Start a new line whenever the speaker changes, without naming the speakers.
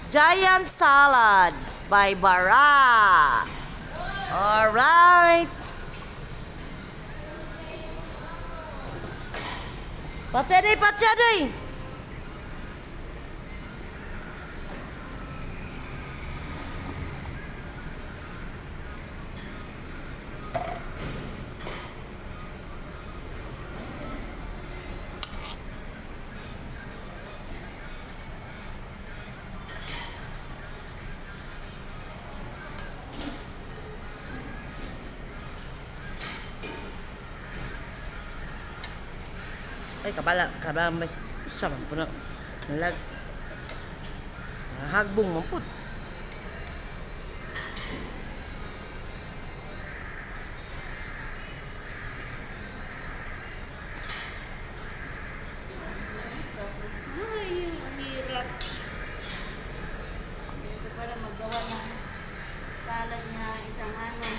Giant Salad by Bara. Alright. Patay, patay. Ay, kabala may sama po na nalag. Hagbong mo po.
Ay, ang hirap. Dito para magawa ng salad niya isang ano.